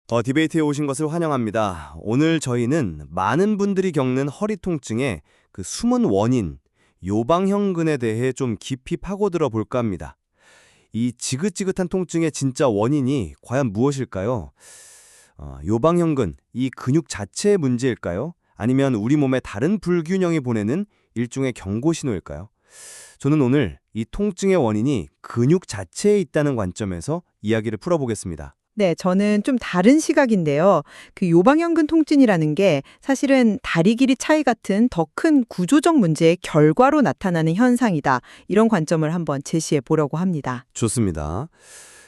디베이트에 오신 것을 환영합니다. 오늘 저희는 많은 분들이 겪는 허리 통증의 그 숨은 원인, 요방형근에 대해 좀 깊이 파고들어 볼까 합니다. 이 지긋지긋한 통증의 진짜 원인이 과연 무엇일까요? 요방형근, 이 근육 자체의 문제일까요? 아니면 우리 몸의 다른 불균형이 보내는 일종의 경고 신호일까요? 저는 오늘 이 통증의 원인이 근육 자체에 있다는 관점에서 이야기를 풀어보겠습니다. 네, 저는 좀 다른 시각인데요. 그 요방형근 통증이라는 게 사실은 다리 길이 차이 같은 더 큰 구조적 문제의 결과로 나타나는 현상이다. 이런 관점을 한번 제시해 보려고 합니다. 좋습니다.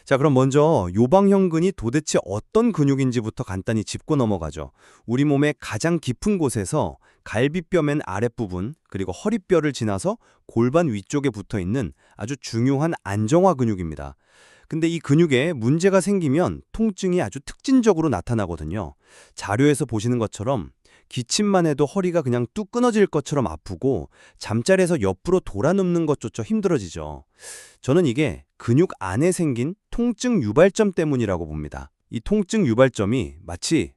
자, 그럼 먼저 요방형근이 도대체 어떤 근육인지부터 간단히 짚고 넘어가죠. 우리 몸의 가장 깊은 곳에서 갈비뼈 맨 아랫부분, 그리고 허리뼈를 지나서 골반 위쪽에 붙어 있는 아주 중요한 안정화 근육입니다. 근데 이 근육에 문제가 생기면 통증이 아주 특징적으로 나타나거든요. 자료에서 보시는 것처럼 기침만 해도 허리가 그냥 뚝 끊어질 것처럼 아프고 잠자리에서 옆으로 돌아 눕는 것조차 힘들어지죠. 저는 이게 근육 안에 생긴 통증 유발점 때문이라고 봅니다. 이 통증 유발점이 마치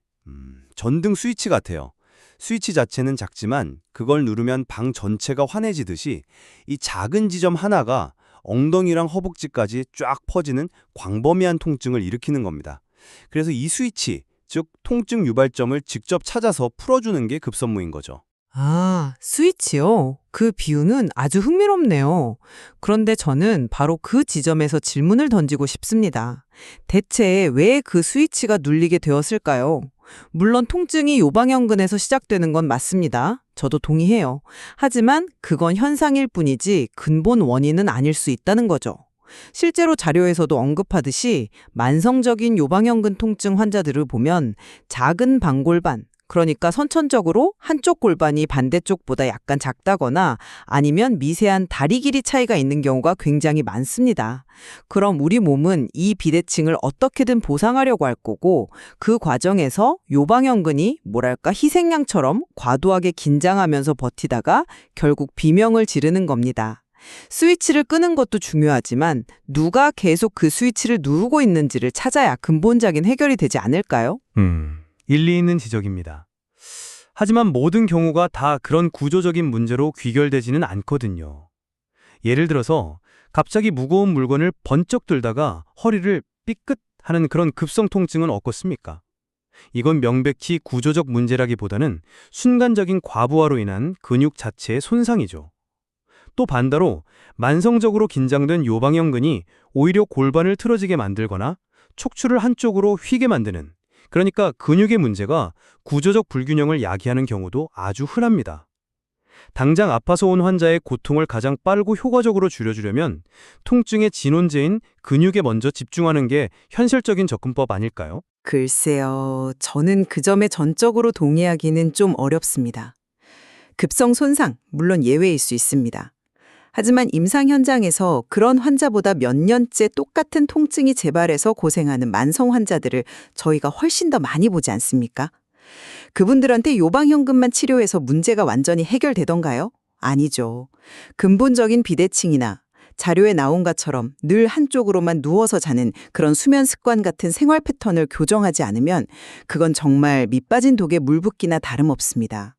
전등 스위치 같아요. 스위치 자체는 작지만 그걸 누르면 방 전체가 환해지듯이 이 작은 지점 하나가 엉덩이랑 허벅지까지 쫙 퍼지는 광범위한 통증을 일으키는 겁니다. 그래서 이 스위치, 즉 통증 유발점을 직접 찾아서 풀어주는 게 급선무인 거죠. 아, 스위치요? 그 비유는 아주 흥미롭네요. 그런데 저는 바로 그 지점에서 질문을 던지고 싶습니다. 대체 왜 그 스위치가 눌리게 되었을까요? 물론 통증이 요방형근에서 시작되는 건 맞습니다. 저도 동의해요. 하지만 그건 현상일 뿐이지 근본 원인은 아닐 수 있다는 거죠. 실제로 자료에서도 언급하듯이 만성적인 요방형근 통증 환자들을 보면 작은 방골반, 그러니까 선천적으로 한쪽 골반이 반대쪽보다 약간 작다거나 아니면 미세한 다리 길이 차이가 있는 경우가 굉장히 많습니다. 그럼 우리 몸은 이 비대칭을 어떻게든 보상하려고 할 거고 그 과정에서 요방형근이 뭐랄까 희생양처럼 과도하게 긴장하면서 버티다가 결국 비명을 지르는 겁니다. 스위치를 끄는 것도 중요하지만 누가 계속 그 스위치를 누르고 있는지를 찾아야 근본적인 해결이 되지 않을까요? 일리 있는 지적입니다. 하지만 모든 경우가 다 그런 구조적인 문제로 귀결되지는 않거든요. 예를 들어서 갑자기 무거운 물건을 번쩍 들다가 허리를 삐끗하는 그런 급성 통증은 없겠습니까? 이건 명백히 구조적 문제라기보다는 순간적인 과부하로 인한 근육 자체의 손상이죠. 또 반대로 만성적으로 긴장된 요방형근이 오히려 골반을 틀어지게 만들거나 척추를 한쪽으로 휘게 만드는, 그러니까 근육의 문제가 구조적 불균형을 야기하는 경우도 아주 흔합니다. 당장 아파서 온 환자의 고통을 가장 빠르고 효과적으로 줄여주려면 통증의 진원제인 근육에 먼저 집중하는 게 현실적인 접근법 아닐까요? 글쎄요, 저는 그 점에 전적으로 동의하기는 좀 어렵습니다. 급성 손상, 물론 예외일 수 있습니다. 하지만 임상 현장에서 그런 환자보다 몇 년째 똑같은 통증이 재발해서 고생하는 만성 환자들을 저희가 훨씬 더 많이 보지 않습니까? 그분들한테 요방형근만 치료해서 문제가 완전히 해결되던가요? 아니죠. 근본적인 비대칭이나 자료에 나온 것처럼 늘 한쪽으로만 누워서 자는 그런 수면 습관 같은 생활 패턴을 교정하지 않으면 그건 정말 밑 빠진 독에 물 붓기나 다름없습니다.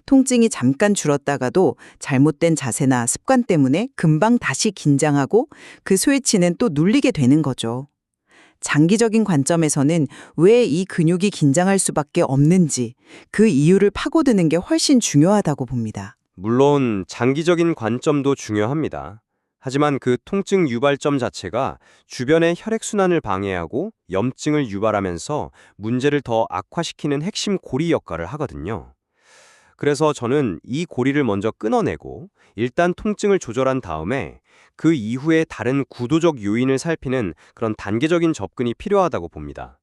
통증이 잠깐 줄었다가도 잘못된 자세나 습관 때문에 금방 다시 긴장하고 그 스위치는 또 눌리게 되는 거죠. 장기적인 관점에서는 왜 이 근육이 긴장할 수밖에 없는지 그 이유를 파고드는 게 훨씬 중요하다고 봅니다. 물론 장기적인 관점도 중요합니다. 하지만 그 통증 유발점 자체가 주변의 혈액순환을 방해하고 염증을 유발하면서 문제를 더 악화시키는 핵심 고리 역할을 하거든요. 그래서 저는 이 고리를 먼저 끊어내고 일단 통증을 조절한 다음에 그 이후에 다른 구도적 요인을 살피는 그런 단계적인 접근이 필요하다고 봅니다.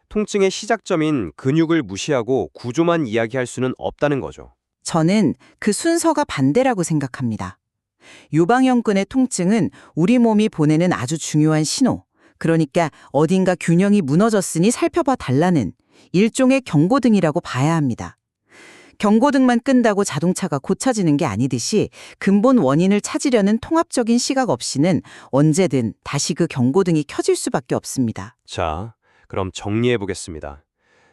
통증의 시작점인 근육을 무시하고 구조만 이야기할 수는 없다는 거죠. 저는 그 순서가 반대라고 생각합니다. 요방형근의 통증은 우리 몸이 보내는 아주 중요한 신호, 그러니까 어딘가 균형이 무너졌으니 살펴봐 달라는 일종의 경고등이라고 봐야 합니다. 경고등만 끈다고 자동차가 고쳐지는 게 아니듯이 근본 원인을 찾으려는 통합적인 시각 없이는 언제든 다시 그 경고등이 켜질 수밖에 없습니다. 자, 그럼 정리해 보겠습니다.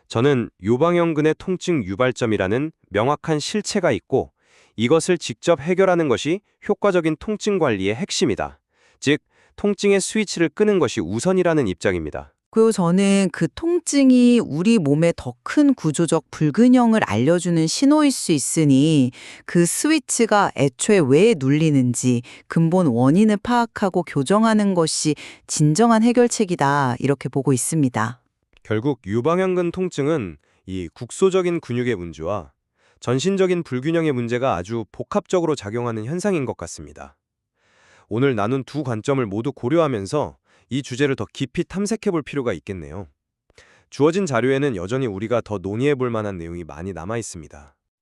저는 요방형근의 통증 유발점이라는 명확한 실체가 있고 이것을 직접 해결하는 것이 효과적인 통증 관리의 핵심이다. 즉, 통증의 스위치를 끄는 것이 우선이라는 입장입니다. 그리고 저는 그 통증이 우리 몸의 더 큰 구조적 불균형을 알려주는 신호일 수 있으니 그 스위치가 애초에 왜 눌리는지 근본 원인을 파악하고 교정하는 것이 진정한 해결책이다 이렇게 보고 있습니다. 결국 유방형근 통증은 이 국소적인 근육의 문제와 전신적인 불균형의 문제가 아주 복합적으로 작용하는 현상인 것 같습니다. 오늘 나눈 두 관점을 모두 고려하면서 이 주제를 더 깊이 탐색해 볼 필요가 있겠네요. 주어진 자료에는 여전히 우리가 더 논의해 볼 만한 내용이 많이 남아 있습니다.